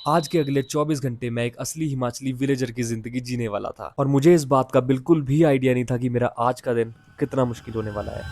आज के अगले 24 घंटे मैं एक असली हिमाचली विलेजर की जिंदगी जीने वाला था और मुझे इस बात का बिल्कुल भी आइडिया नहीं था कि मेरा आज का दिन कितना मुश्किल होने वाला है।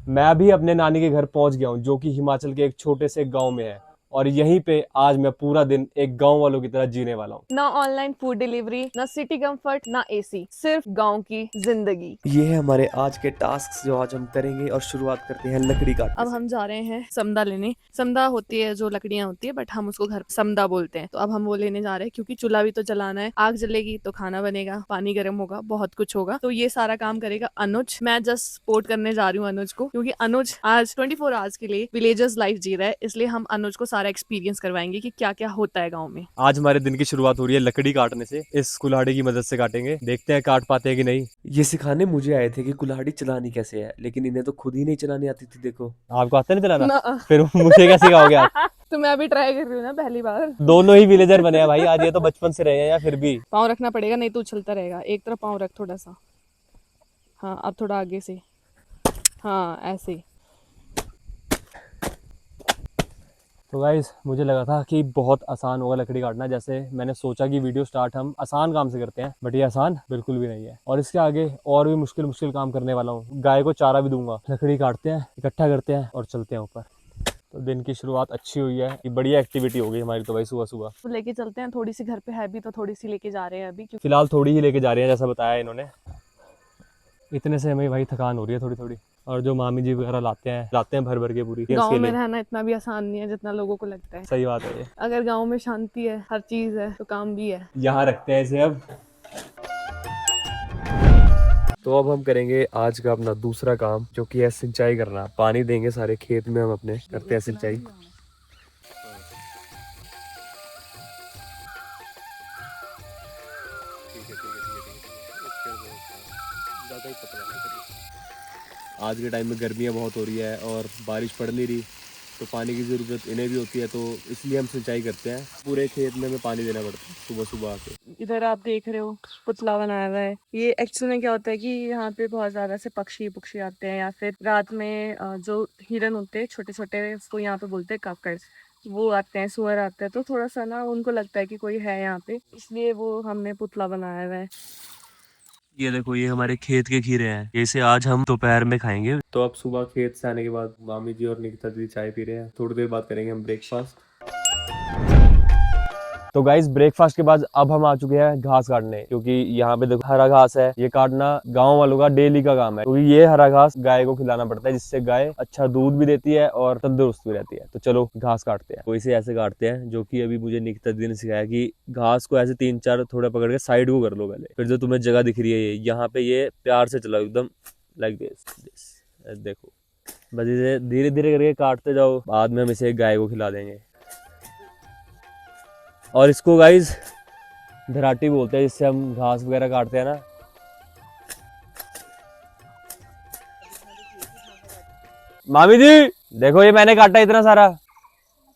मैं अभी अपने नानी के घर पहुंच गया हूं, जो कि हिमाचल के एक छोटे से गांव में है। और यहीं पे आज मैं पूरा दिन एक गांव वालों की तरह जीने वाला हूँ। ना ऑनलाइन फूड डिलीवरी, ना सिटी कंफर्ट, ना एसी, सिर्फ गांव की जिंदगी। ये है हमारे आज के टास्क जो आज हम करेंगे और शुरुआत करते हैं लकड़ी काटने अब से। हम जा रहे हैं समदा लेने। समदा होती है जो लकड़ियां होती है, बट हम उसको घर समदा बोलते हैं। तो अब हम वो लेने जा रहे हैं क्योंकि चूल्हा भी तो जलाना है। आग जलेगी तो खाना बनेगा, पानी गर्म होगा, बहुत कुछ होगा। तो ये सारा काम करेगा अनुज। मैं जस्ट सपोर्ट करने जा रही हूँ अनुज को, क्योंकि अनुज आज 24 आवर्स के लिए विलेजर्स लाइफ जी रहा है। इसलिए हम अनुज को सारा एक्सपीरियंस करवाएंगे कि क्या क्या होता है गाँव में। आज हमारे दिन की शुरुआत हो रही है लकड़ी काटने से। इस कुल्हाड़ी की मदद से काटेंगे, देखते हैं काट पाते हैं कि नहीं। ये सिखाने मुझे आए थे कि कुल्हाड़ी चलानी कैसे है, लेकिन इन्हें तो खुद ही नहीं चलानी आती थी। देखो, आपको आता नहीं चलाना? ना। फिर मुझे कैसे सिखाओगे आप? तो मैं अभी ट्राई कर रही हूँ ना, पहली बार। दोनों ही विलेजर बने हैं भाई आज, ये तो बचपन से रहे हैं या फिर भी। पाँव रखना पड़ेगा, नहीं तो उछलता रहेगा। एक तरफ पाँव रख थोड़ा सा। हाँ, अब थोड़ा आगे से। हाँ, ऐसे। तो गाइस, मुझे लगा था कि बहुत आसान होगा लकड़ी काटना। जैसे मैंने सोचा कि वीडियो स्टार्ट हम आसान काम से करते हैं, बट ये आसान बिल्कुल भी नहीं है। और इसके आगे और भी मुश्किल मुश्किल काम करने वाला हूँ। गाय को चारा भी दूंगा। लकड़ी काटते हैं, इकट्ठा करते हैं और चलते हैं ऊपर। तो दिन की शुरुआत अच्छी हुई है। ये बढ़िया एक्टिविटी हो गई हमारी तो भाई, सुबह सुबह। तो लेके चलते हैं, थोड़ी सी घर पे है भी तो थोड़ी सी लेके जा रहे हैं अभी, क्योंकि फिलहाल थोड़ी ही लेके जा रहे हैं जैसा बताया इन्होंने। इतने से हमें भाई थकान हो रही है थोड़ी थोड़ी। और जो मामी जी वगैरह लाते हैं भर भर के पूरी गांव इसके में लिए। रहना इतना भी आसान नहीं है जितना लोगों को लगता है। सही बात है ये। अगर गांव में शांति है, हर चीज है, तो काम भी है। यहाँ रखते हैं इसे अब। तो अब हम करेंगे आज का अपना दूसरा काम, जो कि है सिंचाई करना। पानी देंगे सारे खेत में, हम अपने करते हैं सिंचाई। आज के टाइम में गर्मियाँ बहुत हो रही है और बारिश पड़ नहीं रही, तो पानी की ज़रूरत इन्हें भी होती है। तो इसलिए हम सिंचाई करते हैं। पूरे खेत में हमें पानी देना पड़ता है सुबह सुबह आके। इधर आप देख रहे हो पुतला बनाया हुआ है। ये एक्चुअल में क्या होता है कि यहाँ पे बहुत ज्यादा से पक्षी पक्षी आते हैं, या फिर रात में जो हिरन होते हैं छोटे छोटे, उसको यहाँ पे बोलते हैं काकड़, वो आते हैं, सुअर आते हैं। तो थोड़ा सा ना उनको लगता है कि कोई है यहाँ पे, इसलिए वो हमने पुतला बनाया हुआ है। ये देखो, ये हमारे खेत के खीरे हैं। इसे आज हम दोपहर में खाएंगे। तो अब सुबह खेत से आने के बाद मामी जी और निकिता दीदी चाय पी रहे हैं। थोड़ी देर बाद करेंगे हम ब्रेकफास्ट। तो गाइस, ब्रेकफास्ट के बाद अब हम आ चुके हैं घास काटने, क्योंकि यहाँ पे देखो हरा घास है। ये काटना गांव वालों का डेली का काम है, क्योंकि ये हरा घास गाय को खिलाना पड़ता है, जिससे गाय अच्छा दूध भी देती है और तंदुरुस्त भी रहती है। तो चलो घास काटते हैं। तो इसे ऐसे काटते हैं, जो कि अभी मुझे निकिता दीदी ने सिखाया कि घास को ऐसे 3-4 थोड़ा पकड़ के साइड को कर लो पहले। फिर जो तुम्हें जगह दिख रही है यहाँ पे, ये प्यार से चलाओ एकदम, लाइक दिस। देखो, बस इसे धीरे धीरे करके काटते जाओ। बाद में हम इसे गाय को खिला देंगे। और इसको गाइज धराटी बोलते हैं, जिससे हम घास वगैरह काटते हैं ना। मामी जी देखो, ये मैंने काटा इतना सारा।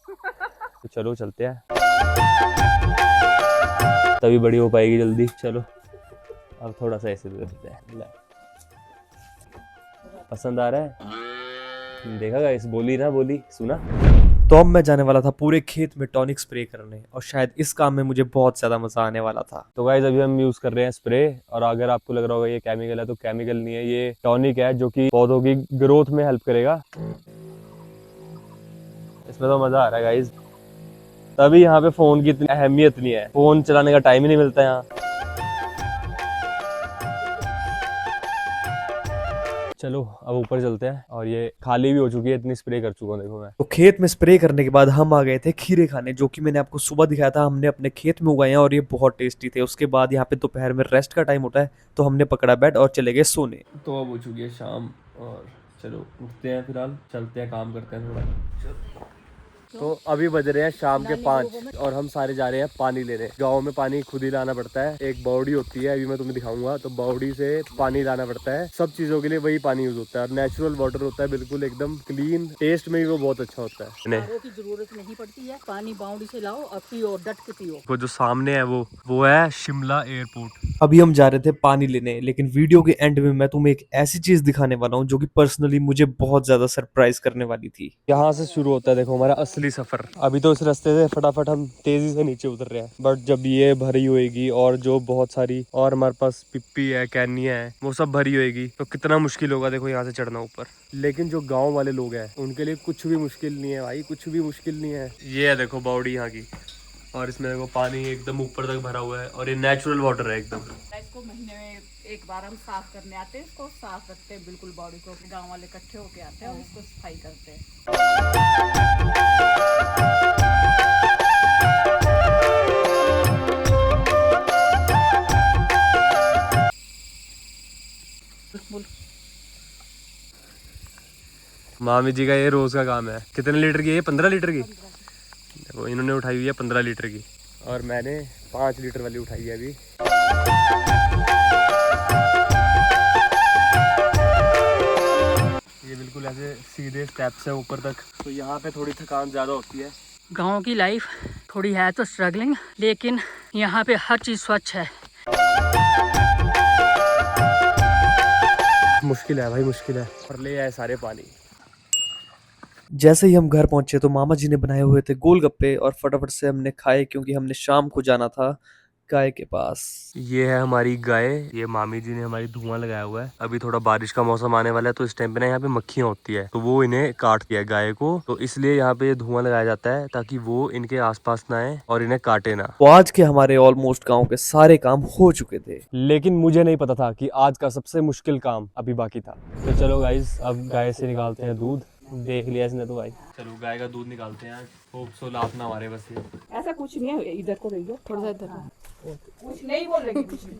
तो चलो चलते हैं, तभी बड़ी हो पाएगी जल्दी। चलो अब थोड़ा सा ऐसे दे देते हैं। पसंद आ रहा है? देखा गाइस, बोली ना बोली, सुना। तो अब मैं जाने वाला था पूरे खेत में टॉनिक स्प्रे करने, और शायद इस काम में मुझे बहुत ज्यादा मजा आने वाला था। तो गाइस, अभी हम यूज कर रहे हैं स्प्रे। और अगर आपको लग रहा होगा ये केमिकल है, तो केमिकल नहीं है, ये टॉनिक है, जो कि पौधों की ग्रोथ में हेल्प करेगा। इसमें तो मजा आ रहा है गाइस। तभी यहाँ पे फोन की इतनी अहमियत नहीं है, फोन चलाने का टाइम ही नहीं मिलता यहाँ। चलो अब ऊपर चलते हैं। और ये खाली भी हो चुकी है, इतनी स्प्रे कर चुका हूँ देखो मैं। तो खेत में स्प्रे करने के बाद हम आ गए थे खीरे खाने, जो कि मैंने आपको सुबह दिखाया था। हमने अपने खेत में उगाए हैं और ये बहुत टेस्टी थे। उसके बाद यहाँ पे दोपहर में रेस्ट का टाइम होता है, तो हमने पकड़ा बेड और चले गए सोने। तो अब हो चुकी है शाम, और चलो उठते हैं, फिलहाल चलते हैं, काम करते हैं थोड़ा। तो अभी बज रहे हैं शाम के 5 और हम सारे जा रहे हैं पानी लेने। गांव में पानी खुद ही लाना पड़ता है। एक बावड़ी होती है, अभी मैं तुम्हें दिखाऊंगा। तो बावड़ी से पानी लाना पड़ता है, सब चीजों के लिए वही पानी यूज होता है। और नेचुरल वाटर होता है, बिल्कुल एकदम क्लीन, टेस्ट में भी वो बहुत अच्छा होता है। आरओ की जरूरत नहीं पड़ती है, पानी बाउंडी से लाओ और पियो, डट के पियो। वो जो सामने है वो है शिमला एयरपोर्ट। अभी हम जा रहे थे पानी लेने, लेकिन वीडियो के एंड में मैं तुम्हें एक ऐसी चीज दिखाने वाला हूँ, जो कि पर्सनली मुझे बहुत ज्यादा सरप्राइज करने वाली थी। यहाँ से शुरू होता है देखो हमारा असली असली सफर। अभी तो इस रास्ते से फटाफट हम तेजी से नीचे उतर रहे हैं, बट जब ये भरी होएगी और जो बहुत सारी और हमारे पास पिप्पी है, कैनिया है, वो सब भरी होएगी तो कितना मुश्किल होगा देखो यहाँ से चढ़ना ऊपर। लेकिन जो गाँव वाले लोग हैं उनके लिए कुछ भी मुश्किल नहीं है भाई, कुछ भी मुश्किल नहीं है। ये है देखो बावड़ी यहाँ की, और इसमें देखो पानी एकदम ऊपर तक भरा हुआ है और ये नेचुरल वाटर है एकदम। इसको महीने में एक बार हम साफ करने आते हैं, इसको साफ रखते हैं बिल्कुल बॉडी को। गांव वाले इकट्ठे होके आते हैं और इसको सफाई करते हैं। मामी जी का ये रोज का काम है। कितने लीटर की है? 15 लीटर की। देखो इन्होंने उठाई हुई है 15 लीटर की और मैंने 5 लीटर वाली उठाई है अभी। ये बिल्कुल ऐसे सीधे स्टेप्स है ऊपर तक, तो यहाँ पे थोड़ी थकान ज़्यादा होती है। गांव की लाइफ थोड़ी है तो स्ट्रगलिंग, लेकिन यहाँ पे हर चीज़ स्वच्छ है। मुश्किल है भाई, मुश्किल है। और ले आए सारे पानी। जैसे ही हम घर पहुंचे तो मामा जी ने बनाए हुए थे गोलगप्पे और फटाफट से हमने खाए, क्योंकि हमने शाम को जाना था गाय के पास। ये है हमारी गाय। ये मामी जी ने हमारी धुआं लगाया हुआ है। अभी थोड़ा बारिश का मौसम आने वाला है तो इस टाइम पे ना यहाँ पे मक्खियाँ होती है, तो वो इन्हें काटती है गाय को, तो इसलिए यहाँ पे धुआं लगाया जाता है ताकि वो इनके आसपास ना आए और इन्हें काटे ना। तो आज के हमारे ऑलमोस्ट गांव के सारे काम हो चुके थे, लेकिन मुझे नहीं पता था कि आज का सबसे मुश्किल काम अभी बाकी था। तो चलो गाइस, अब गाय से निकालते हैं दूध। देख लिया इसने तो भाई। चलो गाय का दूध निकालते हैं। होप सो लात ना हमारे बस ये। ऐसा कुछ नहीं है, इधर को रहिए, थोड़ा सा इधर। कुछ नहीं बोल रही कुछ नहीं।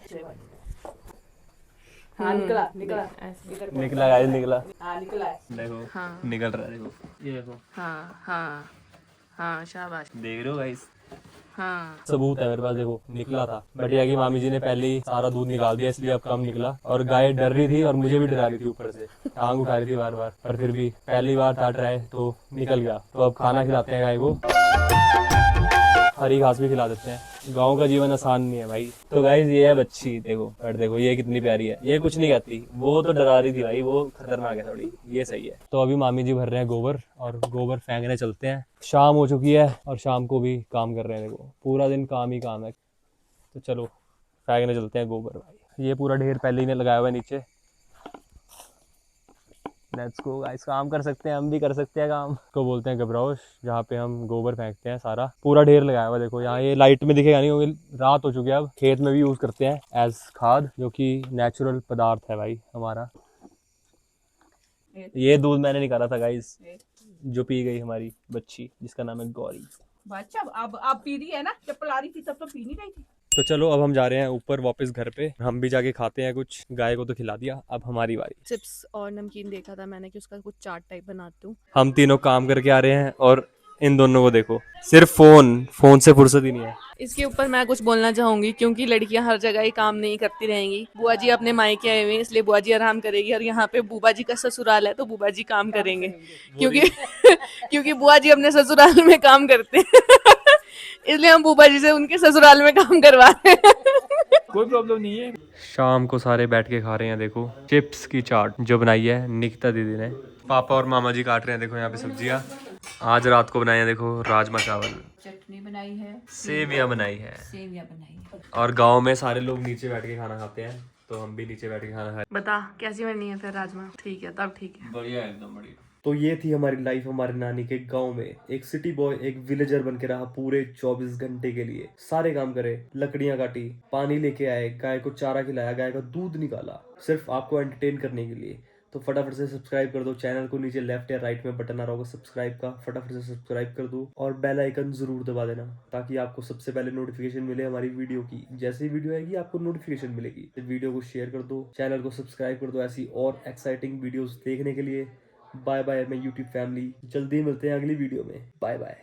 हाँ निकला निकला, इधर को। निकला गाइस, निकला। हाँ निकला है। देखो हाँ। निकल रहा है, देखो ये देखो। हाँ हाँ हाँ, शाबाश। देख रहे हो गाइस, हाँ सबूत है मेरे पास। देखो निकला था, बट ये कि मामी जी ने पहले ही सारा दूध निकाल दिया इसलिए अब कम निकला। और गाय डर रही थी और मुझे भी डरा रही थी, ऊपर से टांग उठा रही थी बार बार, पर फिर भी पहली बार था ट्राई तो निकल गया। तो अब खाना खिलाते हैं गाय को, हरी घास भी खिला देते हैं। गाँव का जीवन आसान नहीं है भाई। तो गाइस ये है बच्ची, देखो और देखो ये कितनी प्यारी है। ये कुछ नहीं कहती, वो तो डरा रही थी भाई, वो खतरनाक है थोड़ी। ये सही है। तो अभी मामी जी भर रहे हैं गोबर और गोबर फेंकने चलते हैं। शाम हो चुकी है और शाम को भी काम कर रहे हैं। देखो पूरा दिन काम ही काम है। तो चलो फेंकने चलते हैं गोबर भाई। ये पूरा ढेर पहले ही ने लगाया हुआ है नीचे। लेट्स गो गाइस, काम कर सकते हैं, हम भी कर सकते हैं काम। को बोलते हैं गबरौश, जहाँ पे हम गोबर फेंकते हैं। सारा पूरा ढेर लगाया हुआ है। देखो यहाँ ये लाइट में दिखेगा नहीं क्योंकि रात हो चुकी है। अब खेत में भी यूज करते हैं एज खाद, जो कि नेचुरल पदार्थ है भाई हमारा। ये दूध मैंने निकाला था गाइस, जो पी गई हमारी बच्ची, जिसका नाम है गौरी। बच्चा अब पी रही है ना, जब पिला रही थी तब तो पी नहीं रही थी। तो चलो अब हम जा रहे हैं ऊपर वापस घर पे। हम भी जाके खाते हैं कुछ। गाय को तो खिला दिया, अब हमारी बारी। चिप्स और नमकीन देखा था मैंने कि उसका कुछ चाट टाइप बनाती हूँ। हम तीनों काम करके आ रहे हैं और इन दोनों को देखो, सिर्फ फोन से फुर्सत ही नहीं है। इसके ऊपर मैं कुछ बोलना चाहूंगी, क्योंकि लड़कियां हर जगह ही काम नहीं करती रहेंगी। बुआ जी अपने मायके आए हुए हैं, इसलिए बुआ जी आराम करेगी, और यहाँ पे बुआ जी का ससुराल है तो बुआ जी काम करेंगे, क्योंकि क्योंकि बुआ जी अपने ससुराल में काम करते हैं इसलिए हम बुआ जी से उनके ससुराल में काम करवा रहे हैं कोई प्रॉब्लम नहीं है। शाम को सारे बैठ के खा रहे हैं। देखो चिप्स की चाट जो बनाई है निकिता दीदी ने। पापा और मामा जी काट रहे हैं। देखो यहाँ पे सब्जियाँ आज रात को बनाई है। देखो राजमा चावल, चटनी बनाई है, सेवियाँ बनाई है, सेवियां बनाई है। और गांव में सारे लोग नीचे बैठ के खाना खाते हैं, तो हम भी नीचे बैठ के खाना खाए। बता कैसी बनी है फिर राजमा? ठीक है, तब ठीक है। बढ़िया है, एकदम बढ़िया। तो ये थी हमारी लाइफ हमारे नानी के गांव में। एक सिटी बॉय, एक विलेजर बन के रहा पूरे 24 घंटे के लिए। सारे काम करे, लकड़ियां काटी, पानी लेके आए, गाय को चारा खिलाया, गाय का दूध निकाला, सिर्फ आपको एंटरटेन करने के लिए। तो फटाफट से सब्सक्राइब कर दो चैनल को। नीचे लेफ्ट या राइट में बटन आ रहा होगा सब्सक्राइब का, फटाफट से सब्सक्राइब कर दो और बेल आइकन जरूर दबा देना, ताकि आपको सबसे पहले नोटिफिकेशन मिले हमारी वीडियो की। जैसे ही वीडियो आएगी आपको नोटिफिकेशन मिलेगी। तो वीडियो को शेयर कर दो, चैनल को सब्सक्राइब कर दो ऐसी और एक्साइटिंग वीडियोस देखने के लिए। Bye bye my YouTube family, जल्दी मिलते हैं अगली वीडियो में। Bye bye.